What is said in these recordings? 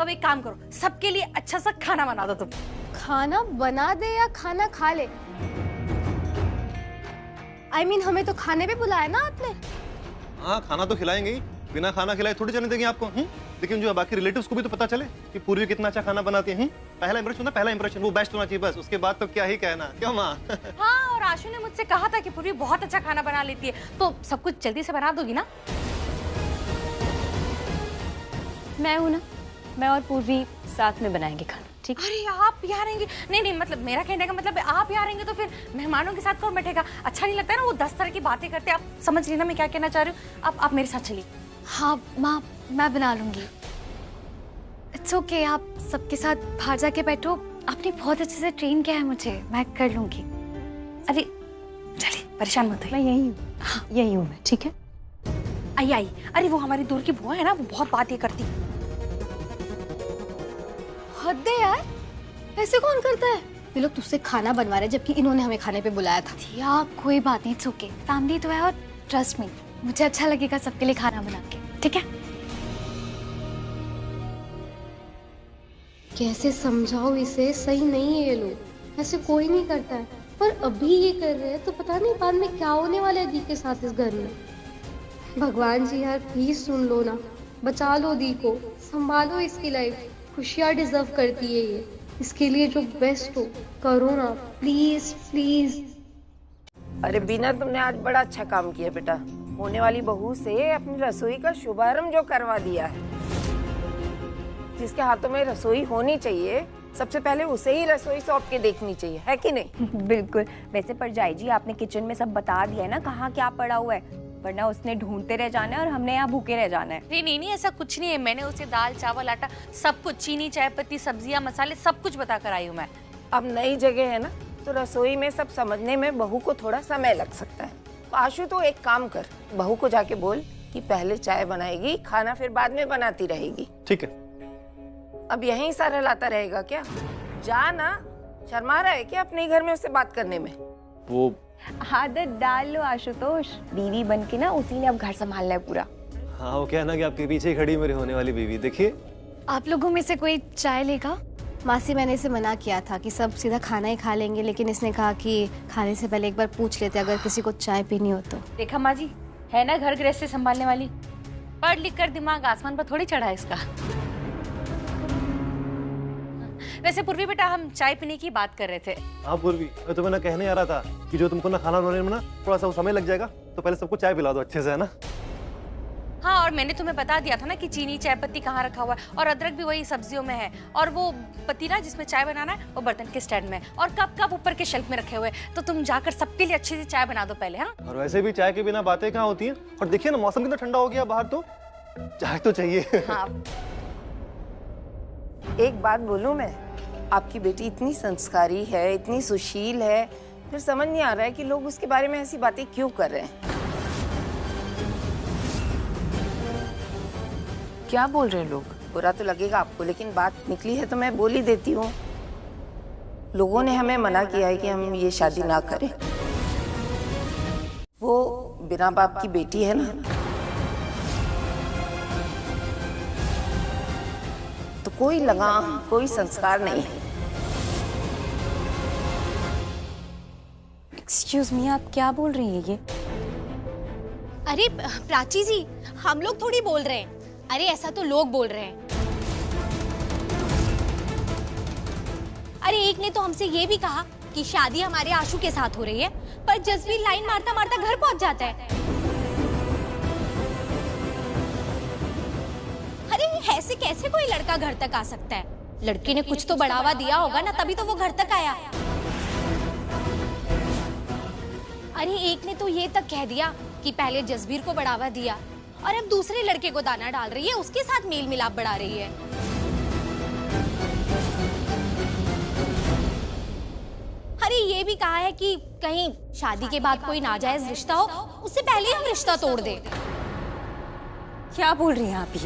अब एक काम करो, सबके लिए अच्छा सा खाना बना दो तुम। खाना बना दे या खाना खा ले? I mean, हमें तो खाने पे बुलाया ना आपने। हाँ, खाना तो खिलाएंगे ही, बिना खाना खिलाए थोड़ी चलने देंगे आपको। लेकिन जो बाकी रिलेटिव्स को भी तो पता चले कि पूर्वी कितना अच्छा खाना बनाती है। पहला इंप्रेशन, पहला इंप्रेशन वो बेस्ट होना चाहिए बस, उसके बाद तो क्या ही कहना, क्यों माँ? हाँ, और आशु ने मुझसे कहा था कि पूर्वी बहुत अच्छा खाना बना लेती है, तो सब कुछ जल्दी से बना दोगी ना? मैं हूं ना, मैं और पूर्वी साथ में बनाएंगे खाना, ठीक? अरे आप यहाँ रहेंगे? नहीं, मतलब मेरा कहने का मतलब आप यहाँ रहेंगे तो फिर मेहमानों के साथ कौन बैठेगा? अच्छा नहीं लगता है ना, वो 10 तरह की बातें करते हैं। आप समझ रही ना मैं क्या कहना चाह रही हूँ? आप मेरे साथ चलिए। हाँ माँ, मैं बना लूंगी। इट्स ओके, आप सबके साथ बाहर जाके बैठो। आपने बहुत अच्छे से ट्रेन किया है मुझे, मैं कर लूंगी। अरे चलिए, परेशान मत होइए। मैं यही हूँ। हाँ, यही हूँ मैं, ठीक है? आई। अरे वो हमारी दूर की बुआ है ना, वो बहुत बातें करती। हद है यार, ऐसे कौन करता है? ये लोग तुझसे खाना बनवा रहे जबकि इन्होंने हमें खाने पे बुलाया था। या कोई बात नहीं, इट्स ओके। फैमिली तो है और ट्रस्ट मी, मुझे अच्छा लगेगा सबके लिए खाना बना के, ठीक है? कैसे समझाओ इसे, सही नहीं है ये लोग, ऐसे कोई नहीं करता है। पर अभी ये कर रहे हैं तो पता नहीं बाद में क्या होने वाला है दी के साथ इस घर में। भगवान जी यार प्लीज सुन लो ना, बचा लो दी को, संभालो इसकी लाइफ। खुशियाँ डिजर्व करती है ये, इसके लिए जो बेस्ट हो करो ना, प्लीज प्लीज। अरे बीना, तुमने आज बड़ा अच्छा काम किया बेटा। होने वाली बहू से अपनी रसोई का शुभारंभ जो करवा दिया है। जिसके हाथों में रसोई होनी चाहिए, सबसे पहले उसे ही रसोई सौंप के देखनी चाहिए, है कि नहीं? बिल्कुल। वैसे परजाई जी, आपने किचन में सब बता दिया है ना, कहाँ क्या पड़ा हुआ है, वरना उसने ढूंढते रह जाना है और हमने यहाँ भूखे रह जाना है। नहीं, ऐसा कुछ नहीं है। मैंने उसे दाल चावल आटा सब कुछ, चीनी चाय पत्ती सब्जियां मसाले सब कुछ बता कर आई हूँ मैं। अब नई जगह है ना, तो रसोई में सब समझने में बहू को थोड़ा समय लग सकता है। तो आशु, तो एक काम कर, बहू को जाके बोल कि पहले चाय बनाएगी, खाना फिर बाद में बनाती रहेगी। ठीक है। अब यहीं सारा लाता रहेगा क्या? जा ना, शर्मा रहा है क्या अपने घर में उससे बात करने में? वो आदत डाल लो आशुतोष, बीवी बन के ना उसी ने अब घर संभालना है पूरा। हाँ, वो क्या है ना कि आपके पीछे ही खड़ी मेरी होने वाली बीवी। देखिए, आप लोगों में से कोई चाय लेगा? मासी, मैंने इसे मना किया था कि सब सीधा खाना ही खा लेंगे, लेकिन इसने कहा कि खाने से पहले एक बार पूछ लेते अगर किसी को चाय पीनी हो तो। देखा माँ जी, है ना घर गृहस्थी संभालने वाली। पढ़ लिख कर दिमाग आसमान पर थोड़ी चढ़ा है इसका। वैसे पूर्वी बेटा, हम चाय पीने की बात कर रहे थे। हाँ पूर्वी, मैं तुम्हें ना कहने आ रहा था कि जो तुमको ना खाना बनाने में ना थोड़ा सा समय लग जाएगा, तो पहले सबको चाय पिला दो अच्छे से, है ना? हाँ, और मैंने तुम्हें बता दिया था ना कि चीनी चाय पत्ती कहाँ रखा हुआ है, और अदरक भी वही सब्जियों में है, और वो पतीला जिसमें चाय बनाना है वो बर्तन के स्टैंड में, और कप ऊपर के शेल्फ में रखे हुए। तो तुम जाकर सबके लिए अच्छी सी चाय बना दो पहले। हाँ, और वैसे भी चाय के बिना बातें कहाँ होती हैं? और देखिए ना, मौसम कितना ठंडा हो गया बाहर, तो चाय तो चाहिए। हाँ। एक बात बोलूं मैं, आपकी बेटी इतनी संस्कारी है, इतनी सुशील है, फिर समझ नहीं आ रहा है कि लोग उसके बारे में ऐसी बातें क्यों कर रहे हैं। क्या बोल रहे हैं लोग? बुरा तो लगेगा आपको, लेकिन बात निकली है तो मैं बोल ही देती हूँ। लोगों ने हमें मना किया है कि हम ये शादी ना करें। वो बिना बाप की बेटी है ना, तो कोई लगाम, कोई संस्कार नहीं है। एक्सक्यूज मी, आप क्या बोल रही हैं ये? अरे प्राची जी, हम लोग थोड़ी बोल रहे हैं, अरे ऐसा तो लोग बोल रहे हैं। अरे एक ने तो हमसे ये भी कहा कि शादी हमारे आशु के साथ हो रही है, पर जसवीर लाइन मारता मारता घर पहुंच जाता है। अरे ऐसे कैसे कोई लड़का घर तक आ सकता है? लड़की ने कुछ तो बढ़ावा दिया होगा ना, तभी तो वो घर तक आया। अरे एक ने तो ये तक कह दिया कि पहले जसबीर को बढ़ावा दिया और अब दूसरे लड़के को दाना डाल रही है, उसके साथ मेल मिलाप बढ़ा रही है। अरे ये भी कहा है कि कहीं शादी के बाद कोई नाजायज रिश्ता हो, उससे पहले हम रिश्ता तोड़ दें। क्या बोल रही हैं आप?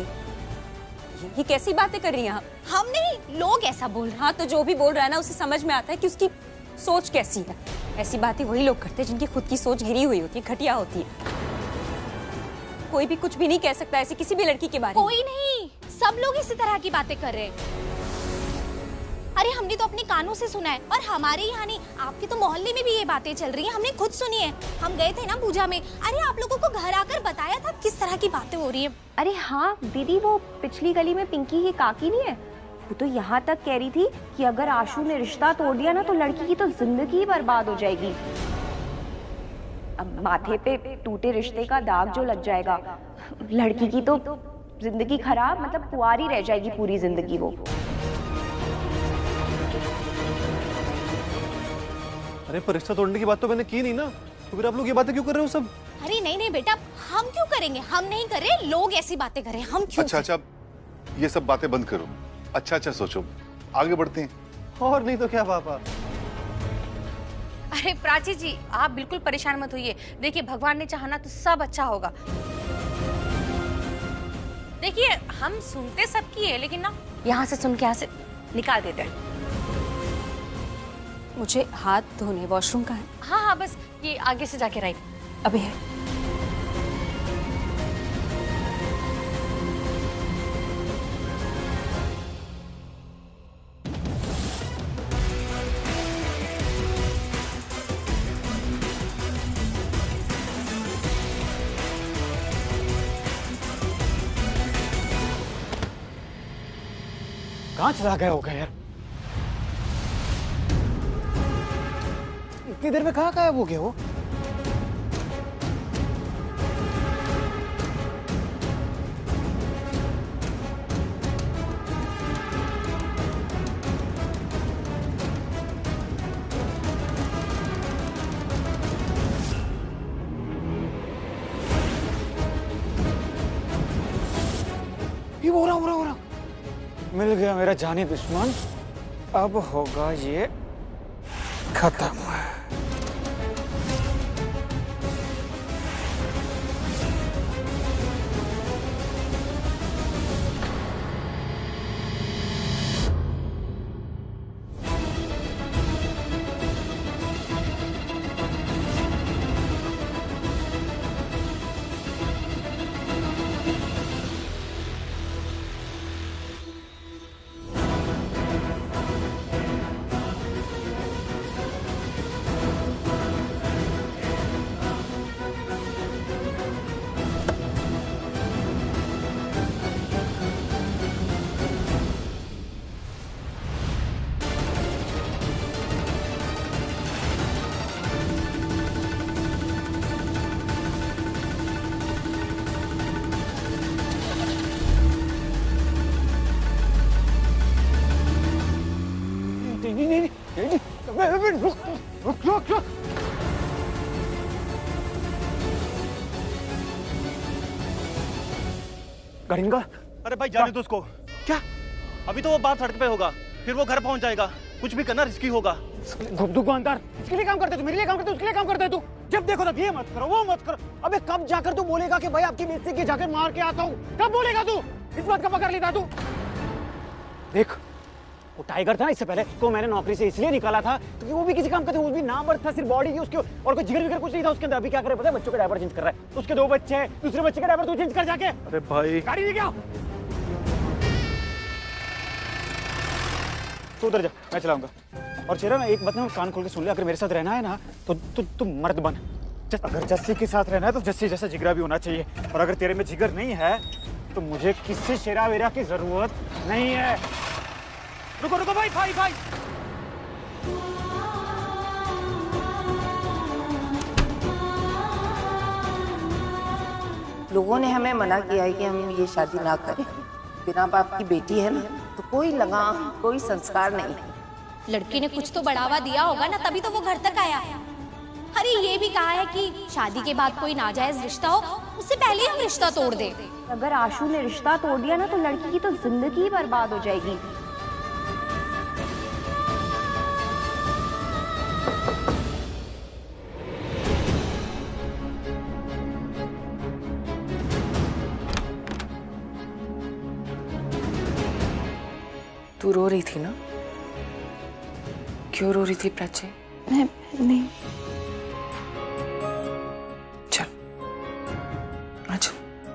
ये कैसी बातें कर रही हैं आप? हम नहीं, लोग ऐसा बोल रहे हैं। हाँ, तो जो भी बोल रहा है ना, उसे समझ में आता है कि उसकी सोच कैसी है। ऐसी बातें वही लोग करते हैं जिनकी खुद की सोच गिरी हुई होती है, घटिया होती है। कोई भी कुछ भी नहीं कह सकता ऐसी किसी भी लड़की के बारे में। कोई नहीं, सब लोग इसी तरह की बातें कर रहे हैं। अरे हमने तो अपने कानों से सुना है, और हमारे यहाँ नहीं, आपके तो मोहल्ले में भी ये बातें चल रही हैं, हमने खुद सुनी है। हम गए थे ना पूजा में, अरे आप लोगों को घर आकर बताया था किस तरह की बातें हो रही है। अरे हाँ दीदी, वो पिछली गली में पिंकी की काकी नहीं है, वो तो यहाँ तक कह रही थी कि अगर आशु ने रिश्ता तोड़ दिया ना तो लड़की की तो जिंदगी बर्बाद हो जाएगी। अब माथे पे टूटे रिश्ते का दाग जो लग जाएगा, लड़की की तो जिंदगी खराब, मतलब कुंवारी रह जाएगी पूरी जिंदगी वो। अरे पर रिश्ता तोड़ने की बात तो मैंने की नहीं ना, तो फिर आप लोग ये बातें क्यों कर रहे हो सब? अरे नहीं नहीं बेटा, हम क्यों करेंगे, हम नहीं कर रहे, लोग ऐसी बातें कर रहे हैं, हम क्यों? अच्छा, ये सब बातें बंद करो, अच्छा सोचो, आगे बढ़ते हैं। और नहीं तो क्या पापा। अरे प्राची जी, आप बिल्कुल परेशान मत होइए। देखिए भगवान ने चाहा ना तो सब अच्छा होगा। देखिए हम सुनते सबकी है, लेकिन ना यहाँ से सुन के यहाँ से निकाल देते हैं। मुझे हाथ धोने वॉशरूम का है। हाँ हाँ, बस ये आगे से जाके राइट अभी है। कहाँ चला गया होगा यार, इतनी देर में कहाँ गायब हो गया वो? ये हो रहा मिल गया मेरा जानी दुश्मन, अब होगा ये खत्म। नहीं, रुक। गाड़ी निकाल। अरे भाई जाने दो उसको। क्या? अभी तो वो बाहर सड़क पे होगा, फिर वो घर पहुंच जाएगा। कुछ भी करना रिस्की होगा। दुकानदार इसके लिए काम करते तू, मेरे लिए काम करते, उसके लिए काम करता है तू। जब देखो तब ये मत करो, वो मत करो। अबे कब जाकर तू बोलेगा कि भाई आपकी बेइज्जती की, जाकर मार के आता हूँ? कब बोलेगा तू? इस बात का पकड़ लेता तू। देख वो टाइगर था, इससे पहले को मैंने नौकरी से इसलिए निकाला था क्योंकि वो भी किसी काम करते, वो भी नामर्द था, सिर्फ बॉडी की उसके, और कोई जिगर विगर कुछ नहीं था उसके अंदर। अभी क्या करे पता है? बच्चों के डायपर चेंज कर रहा है। उसके 2 बच्चे हैं, दूसरे बच्चे के डायपर तू चेंज कर जाके। अरे भाई गाड़ी लेके आओ। तू उधर जा, मैं चलाऊंगा। और चेहरा ना एक बात ना कान खोल के सुन ले, अगर मेरे साथ रहना है ना तो तू मर्द बन। अगर जस्सी के साथ रहना है तो जस्सी जैसा जिगरा भी होना चाहिए, और अगर तेरे में जिगर नहीं है तो मुझे किसी शेरा वेरा की जरूरत नहीं है। रुको भाई। लोगों ने हमें मना किया है कि हम ये शादी ना करें। बिना बाप की बेटी है ना, तो कोई लगाम, कोई संस्कार नहीं। लड़की ने कुछ तो बढ़ावा दिया होगा ना, तभी तो वो घर तक आया। अरे ये भी कहा है कि शादी के बाद कोई नाजायज रिश्ता हो, उससे पहले हम रिश्ता तोड़ दें। अगर आशु ने रिश्ता तोड़ दिया ना तो लड़की की तो जिंदगी बर्बाद हो जाएगी। तू रो रही थी ना? क्यों रो रही थी प्राची? नहीं।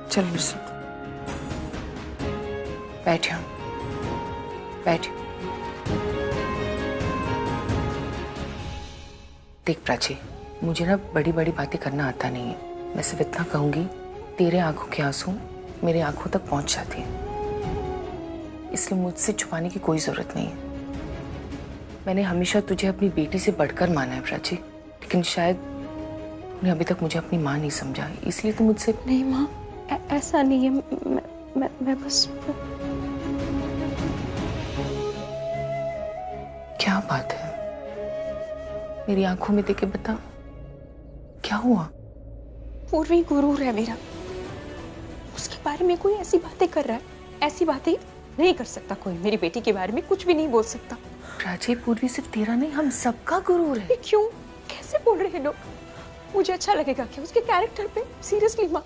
चल मेरे साथ। बैठियो, बैठियो। देख प्राची, मुझे ना बड़ी बड़ी बातें करना आता नहीं है। मैं सिर्फ इतना कहूंगी, तेरे आंखों के आंसू मेरे आंखों तक पहुंच जाते हैं, इसलिए मुझसे छुपाने की कोई जरूरत नहीं है। मैंने हमेशा तुझे अपनी बेटी से बढ़कर माना है प्राची, लेकिन शायद तूने अभी तक मुझे अपनी माँ नहीं समझा, इसलिए तू मुझसे। नहीं माँ, ऐसा नहीं है। मैं बस। क्या बात है, मेरी आंखों में देख के बता, क्या हुआ? पूर्वी गुरूर है मेरा, उसके बारे में कोई ऐसी बातें कर रहा है। ऐसी बातें नहीं कर सकता कोई, मेरी बेटी के बारे में कुछ भी नहीं बोल सकता। प्राची, पूर्वी सिर्फ तेरा नहीं, हम सबका गुरूर है। क्यों, कैसे बोल रहे हैं लोग? मुझे अच्छा लगेगा क्या उसके कैरेक्टर पे? सीरियसली माँ,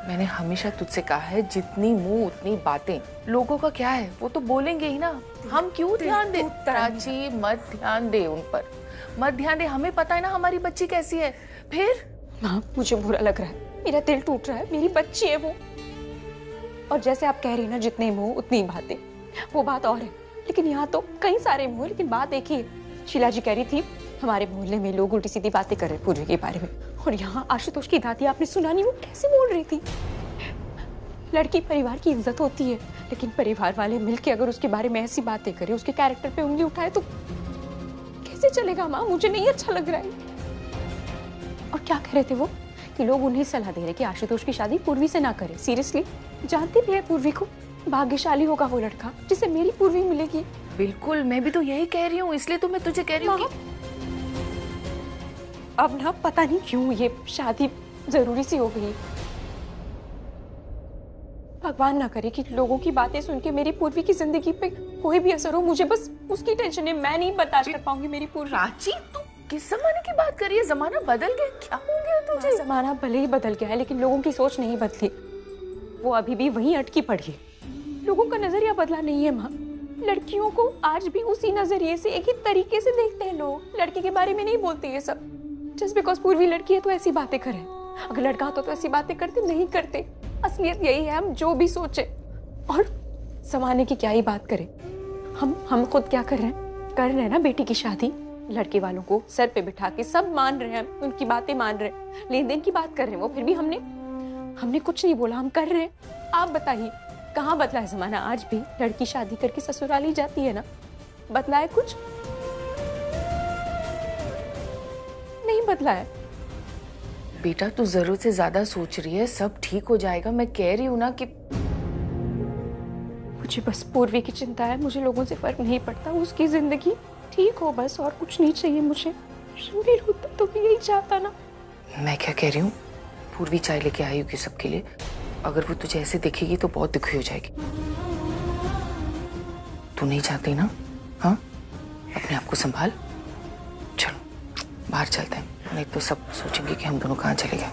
मैंने हमेशा तुझसे कहा है, जितनी मुंह उतनी बातें। लोगों का क्या है, वो तो बोलेंगे ही ना, हम क्यों ध्यान दे? प्राची, मत ध्यान दे उन पर, मत ध्यान दे। हमें पता है ना हमारी बच्ची कैसी है। फिर माँ, मुझे बुरा लग रहा है, मेरा दिल टूट रहा है। मेरी बच्ची है वो, और जैसे आप कह रही हैं ना, जितने मुंह उतनी बातें, वो बात और है। लेकिन यहाँ तो कई सारे मुंह, लेकिन बात एक ही है। शीला जी कह रही थी हमारे मोहल्ले में लोग उल्टी सीधी बातें कर रहे पूर्वी के बारे में, और यहाँ आशुतोष की दादी, आपने सुना नहीं वो कैसे बोल रही थी? लड़की परिवार की इज्जत होती है, लेकिन परिवार वाले मिलके अगर उसके बारे में ऐसी बातें करें, उसके कैरेक्टर पे उंगली उठाए, तो कैसे चलेगा माँ? मुझे नहीं अच्छा लग रहा है। और क्या कह रहे थे वो, कि लोग उन्हें सलाह दे रहे कि आशुतोष की शादी पूर्वी से ना करें। सीरियसली, जानती भी है पूर्वी को, भाग्यशाली होगा वो लड़का जिसे मेरी पूर्वी मिलेगी। बिल्कुल, मैं भी तो यही कह रही हूँ, इसलिए तो मैं तुझे कह रही हूँ। अब ना पता नहीं क्यों ये शादी जरूरी सी हो गई। भगवान ना करे कि लोगों की बातें सुन के मेरी पूर्वी की जिंदगी पे कोई भी असर हो। मुझे बस उसकी टेंशन है, मैं नहीं बर्दाश्त कर पाऊंगी मेरी पूर्वी। प्राची, तू किस जमाने की बात कर रही है? जमाना बदल गया, क्या हो गया तुझे? जमाना भले ही बदल गया है, लेकिन लोगों की सोच नहीं बदली। वो अभी भी वहीं अटकी पड़ी है। लोगों का नजरिया बदला नहीं है माँ। लड़कियों को आज भी उसी नजरिए से, एक ही तरीके से देखते हैं लोग। लड़की के बारे में नहीं बोलते ये सब। जस्ट बिकॉज पूर्वी लड़की है तो ऐसी बातें करे, अगर लड़का होता तो ऐसी बातें करते नहीं करते। असलियत यही है, हम जो भी सोचे और जमाने की क्या ही बात करें। हम खुद क्या कर रहे हैं ना, बेटी की शादी लड़के वालों को सर पे बिठा के सब मान रहे हैं, उनकी बातें मान रहे हैं, लेन देन की बात कर रहे हैं वो, फिर भी हमने कुछ नहीं बोला, हम कर रहे हैं। आप बताइए कहाँ बदला है जमाना? आज भी लड़की शादी करके ससुराल ही जाती है ना, बदला है कुछ? नहीं बदला है। बेटा, तू जरूरत से ज्यादा सोच रही है, सब ठीक हो जाएगा। मैं कह रही हूँ ना कि मुझे बस पूर्वी की चिंता है। मुझे लोगों से फर्क नहीं पड़ता, उसकी जिंदगी ठीक हो बस, और कुछ नहीं चाहिए मुझे। रणबीर होता तो भी यही चाहता ना। मैं क्या कह रही हूँ, पूर्वी चाय लेके आई होगी सबके लिए। अगर वो तुझे ऐसे देखेगी तो बहुत दुखी हो जाएगी। तू नहीं चाहती ना? हाँ, अपने आप को संभाल। चलो बाहर चलते हैं, नहीं तो सब सोचेंगे कि हम दोनों कहाँ चले गए।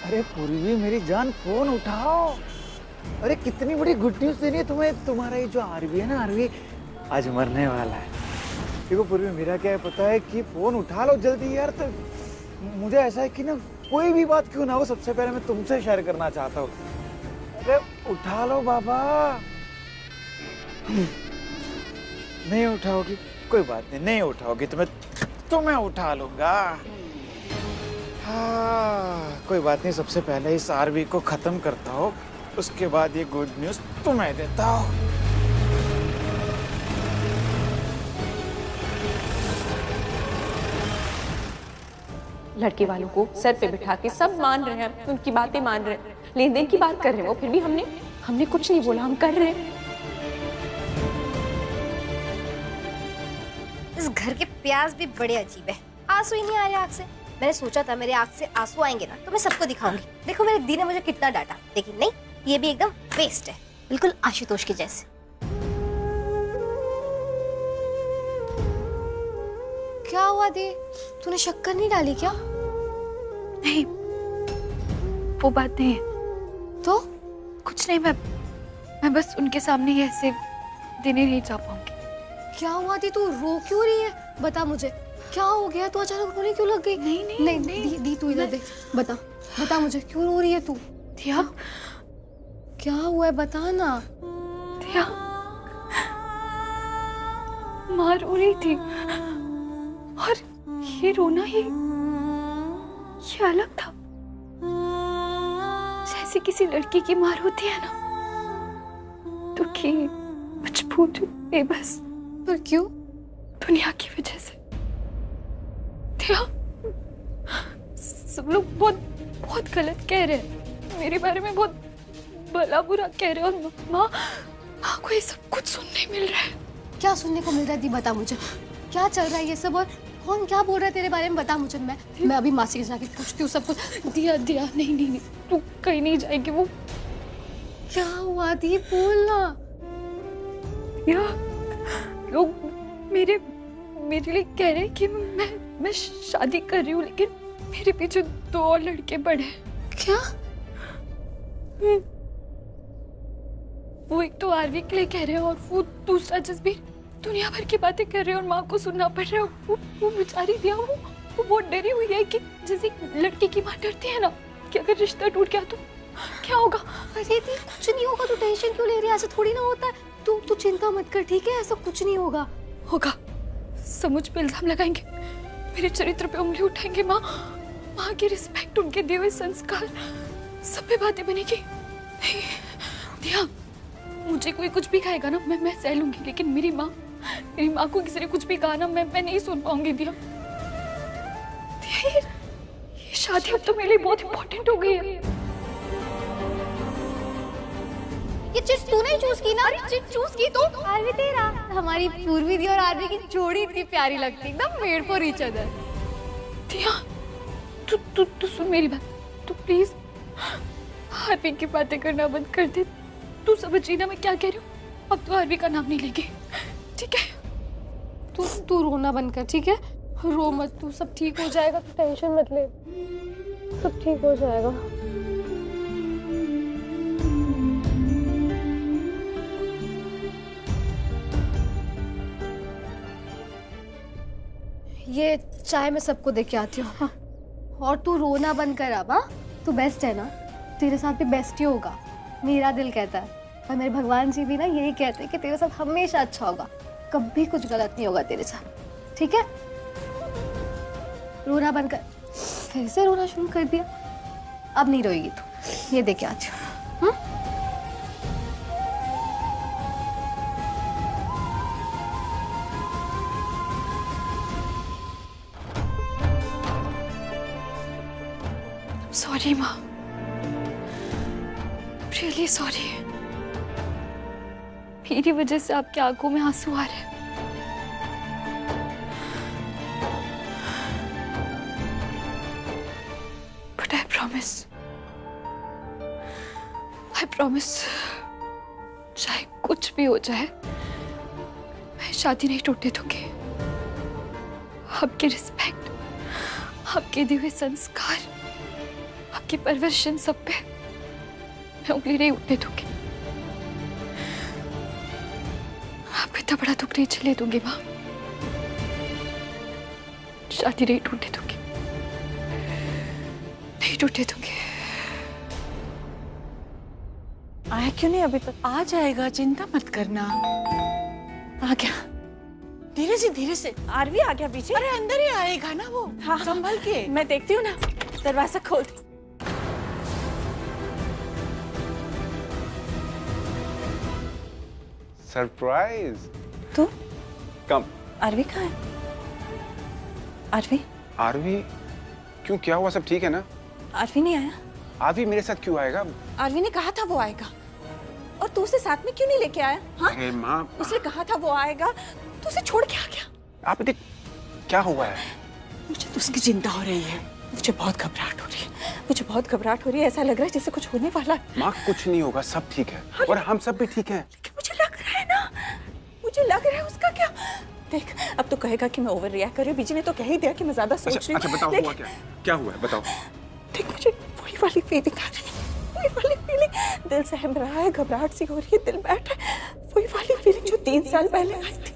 अरे पूर्वी मेरी जान, फोन उठाओ। अरे कितनी बड़ी गुड न्यूज देनी है तुम्हें। तुम्हारा ये जो आरवी है ना, आरवी आज मरने वाला है। देखो पूर्वी, मेरा क्या है पता है कि फोन उठा लो जल्दी यार। तो मुझे ऐसा है कि ना, कोई भी बात क्यों ना हो, सबसे पहले मैं तुमसे शेयर करना चाहता हूँ। अरे उठा लो बाबा। नहीं उठाओगी? कोई बात नहीं, नहीं उठाओगी तो मैं उठा लूंगा। हाँ, कोई बात नहीं, सबसे पहले इस आरवी को खत्म करता हूँ, उसके बाद ये गुड न्यूज तुम्हें देता हूँ। लड़के वालों को सर पे बिठा के सब मान रहे हैं, उनकी बातें मान रहे हैं, लेन देन की बात कर रहे हैं वो, फिर भी हमने कुछ नहीं बोला, हम कर रहे हैं। इस घर के प्याज भी बड़े अजीब है, आंसू ही नहीं आ रहे आँख से। मैंने सोचा था मेरे आँख से आंसू आएंगे ना तो मैं सबको दिखाऊंगी, देखो मेरे दी ने मुझे कितना डांटा, लेकिन नहीं, ये भी एकदम वेस्ट है, बिल्कुल आशुतोष के जैसे। क्या हुआ दी? तूने शक्कर नहीं डाली क्या? नहीं, वो बात नहीं है। तो कुछ नहीं, मैं बस उनके सामने ही ऐसे देने नहीं जा पाऊंगी। क्या हुआ दी? तू रो क्यों रही है? बता मुझे, क्या हो गया? तू अचानक रोने क्यों लग गई? नहीं, दी तू इधर दे, बता मुझे क्यों रो रही है तू? दिया, क्या हुआ है बता ना। दिया, माँ रो रही थी और ये रोना ये अलग था, जैसे किसी लड़की की माँ रोती है ना, दुखी, मजबूर, बेबस। पर क्यों? दुनिया की वजह से। दिया, सब लोग बहुत गलत कह रहे हैं मेरे बारे में, बहुत भला बुरा कह रहे हैं, और माँ को ये सब कुछ सुनने मिल रहा है। क्या सुनने को मिल रहा है दी? बता मुझे, क्या चल रहा है ये सब, और कौन क्या बोल रहा है तेरे बारे में? बता मुझे, मैं अभी मासी के जाके पूछती हूँ सब कुछ। दिया, नहीं, तू कहीं नहीं जाएगी। वो क्या हुआ दी? बोलना। दिया, लोग मेरे लिए कह रहे हैं कि मैं शादी कर रही हूँ, लेकिन मेरे पीछे 2 और लड़के पड़े हैं। क्या? वो एक तो आरवी के लिए कह रहे हैं, और वो दूसरा जसबीर दुनिया भर की बातें कर रहे हैं, और माँ को सुनना पड़ रहा है। वो बेचारी दिया, वो बहुत डरी हुई है कि जैसे लड़की की माँ डरती है ना, कि अगर रिश्ता टूट गया तो क्या होगा। अरे दी कुछ नहीं होगा, तू टेंशन क्यों ले रही है? ऐसा थोड़ी ना होता है। तू चिंता मत कर, ठीक है? ऐसा कुछ नहीं होगा। सब मुझ पे इल्जाम लगाएंगे, मेरे चरित्र पे उंगली उठाएंगे, माँ की रिस्पेक्ट, उनके दिए हुए संस्कार, सब पे बातें बनेगी। नहीं दिया, मुझे कोई कुछ भी कहेगा ना, मैं सह लूंगी, लेकिन मेरी माँ को किसी ने कुछ भी कहा ना, मैं नहीं सुन पाऊंगी। दिया, ये शादी अब तो मेरे लिए बहुत इंपॉर्टेंट हो गई है। ये चीज तूने चूज की ना? चूज की तू? आरवी तेरा। हमारी पूर्वी दी और आरवी की जोड़ी इतनी प्यारी लगती है, एकदम मेड फॉर ईच अदर। दिया, तू सुन मेरी बात, तू प्लीज आरवी की बातें करना बंद कर दे। तू समझ रही ना मैं क्या कह रही हूँ? अब तो आरवी का नाम नहीं लेंगे, ठीक है? तू रोना बंद कर, ठीक है? रो मत तू, सब ठीक हो जाएगा, तू टेंशन मत ले, सब ठीक हो जाएगा। ये चाय मैं सबको दे के आती हूँ। हाँ? और तू रोना बंद कर अब। हाँ, तू बेस्ट है ना, तेरे साथ भी बेस्ट ही होगा, मेरा दिल कहता है। और मेरे भगवान जी भी ना यही कहते हैं कि तेरे साथ हमेशा अच्छा होगा, कभी कुछ गलत नहीं होगा तेरे साथ, ठीक है? रोना बंद कर। फिर से रोना शुरू कर दिया, अब नहीं रोएगी तू। ये दे के आती हूँ। सॉरी माँ, रियली सॉरी। मेरी वजह से आपकी आंखों में आंसू आ रहे हैं। बट आई प्रॉमिस, चाहे कुछ भी हो जाए, मैं शादी नहीं टूटने दूंगी। आपकी रिस्पेक्ट, आपके दिए हुए संस्कार, आपकी परवरिश, सब पे मैं उंगली नहीं उठने दूंगी। आपको इतना बड़ा दुख नहीं झेलने दूंगी माँ। शादी नहीं टूटने दूंगी, नहीं टूटने दूंगी। आया क्यों नहीं अभी तक? आ जाएगा, चिंता मत करना। आ गया, धीरे से। आरवी आ गया पीछे। अरे अंदर ही आएगा ना वो। हाँ, संभल के। मैं देखती हूँ ना, दरवाजा खोल। सरप्राइज। तू? कम। आरवी कहाँ है? आरवी? आरवी क्यों, क्या हुआ? सब ठीक है ना? आरवी नहीं आया। आरवी मेरे साथ क्यों आएगा? आरवी ने कहा था वो आएगा, और तू उसे साथ में क्यों नहीं लेके आया? हाँ? अरे माँ, उसने कहा था वो आएगा, तू उसे छोड़ के आ गया। आप देख क्या हुआ है? मुझे तो उसकी चिंता हो रही है, मुझे बहुत घबराहट हो रही है, मुझे बहुत घबराहट हो रही है। ऐसा लग रहा है जैसे कुछ होने वाला है। माँ कुछ नहीं होगा, सब ठीक है, और हम सब भी ठीक हैं। लेकिन मुझे लग रहा है ना, मुझे लग रहा है उसका क्या देख अब तो कहेगा कि मैं ओवर रिएक्ट कर रही हूँ। बीजी ने तो कह ही दिया कि मैं ज्यादा सोच रही हूँ। अच्छा बताओ हुआ क्या? क्या हुआ है बताओ। देख मुझे वही वाली फीलिंग आ रही है, वही वाली फीलिंग। दिल सहम रहा है, घबराहट सी हो रही है, दिल बैठ रहा है। वही वाली फीलिंग जो 3 साल पहले आई थी।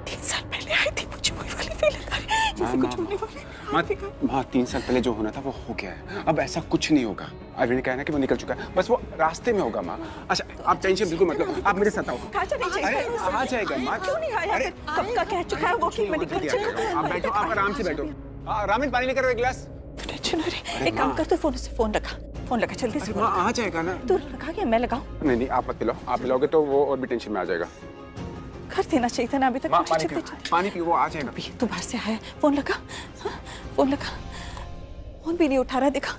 3 साल पहले आई थी, मुझे वही वाली फीलिंग आ रही है जैसे कुछ होने वाला है। माँ 3 साल पहले जो होना था वो हो गया है, अब ऐसा कुछ नहीं होगा। अरविंद ने कहा ना कि वो निकल चुका है, बस वो रास्ते में होगा माँ। अच्छा आप टेंशन बिल्कुल मत लो, आप मेरे साथ आओ। अरे आ जाएगा माँ। क्यों नहीं आया? कब का कह चुका है वो कि मैं निकल चुका हूँ। आप बैठो, आप आराम से बैठो। रामिन पानी लेकर एक गिलास। टेंशन हो रही। एक काम कर, तो फोन रखा, फोन लगा जल्दी से। आ जाएगा ना। तू लगा के मैं लगाऊं? नहीं आप मत पिलाओ, आप पिलाओगे तो वो और भी टेंशन में आ जाएगा। कर देना चाहिए था ना अभी तक। पानी पी, वो आ जाएगा। तू बाहर से आया, फोन लगा। हाँ, फोन लगा। फोन भी नहीं उठा रहा, देखा।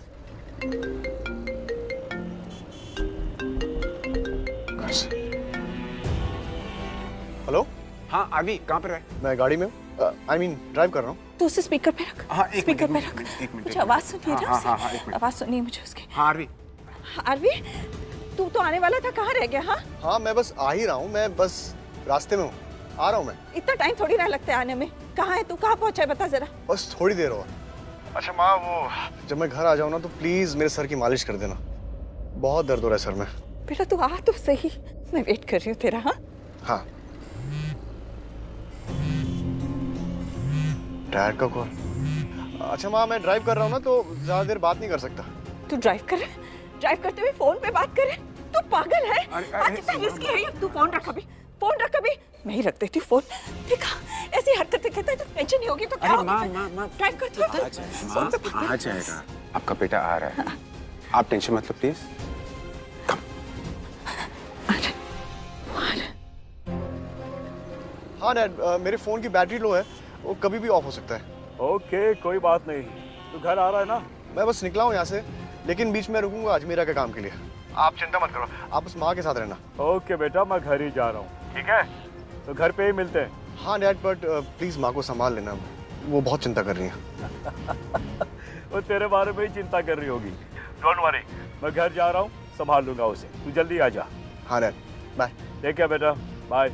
हेलो। हाँ आरवी कहाँ पर है? मैं गाड़ी में हूँ, आई मीन ड्राइव कर रहा हूँ। तू उसे स्पीकर पे रख। हाँ स्पीकर पे रख। मुझे आवाज सुनिए ना। आवाज सुनिए मुझे उसकी। हाँ आरवी। आरवी तू तो आने वाला था, कहाँ रह गया? हाँ मैं बस आ ही रहा हूँ, मैं बस रास्ते में हूँ, आ रहा हूँ मैं। इतना टाइम थोड़ी ना लगता है आने में। कहाँ है तू, कहाँ पहुँचा है बता जरा। बस थोड़ी देर और। अच्छा माँ, वो जब मैं घर आ जाऊँ ना तो प्लीज मेरे सर की मालिश कर देना, बहुत दर्द हो रहा है सर में। बेटा तू आ तो सही, मैं वेट कर रही हूँ तेरा। हाँ डैड का कॉल। अच्छा माँ मैं ड्राइव कर रहा हूँ ना तो ज्यादा देर बात नहीं कर सकता। तू ड्राइव कर रहा है? ड्राइव करते हुए फोन पे बात कर रहे? तू पागल है? रिस्की है। तू फोन रख अभी, फोन रख अभी। मैं ही रख देती हूँ फोन। देखा ऐसी हरकतें करता है तो टेंशन नहीं होगी तो क्या होगा? माँ ड्राइव करते हुए आ जाएगा, आपका बेटा आ रहा है, आप टेंशन मत लो प्लीज। हाँ डैड, मेरे फोन की बैटरी लो है, वो कभी भी ऑफ हो सकता है। ओके कोई बात नहीं, तू घर आ रहा है ना? मैं बस निकला हूँ यहाँ से, लेकिन बीच में रुकूंगा अजमेरा के काम के लिए। आप चिंता मत करो, आप उस माँ के साथ रहना। ओके बेटा मैं घर ही जा रहा हूँ, ठीक है? तो घर पे ही मिलते हैं। हाँ डैड, बट प्लीज माँ को संभाल लेना, वो बहुत चिंता कर रही है। वो तेरे बारे में ही चिंता कर रही होगी। डोंट वरी, मैं घर जा रहा हूँ, संभाल लूंगा उसे, तू जल्दी आ जा। हाँ डैड, बाय। ठीक है बेटा, बाय।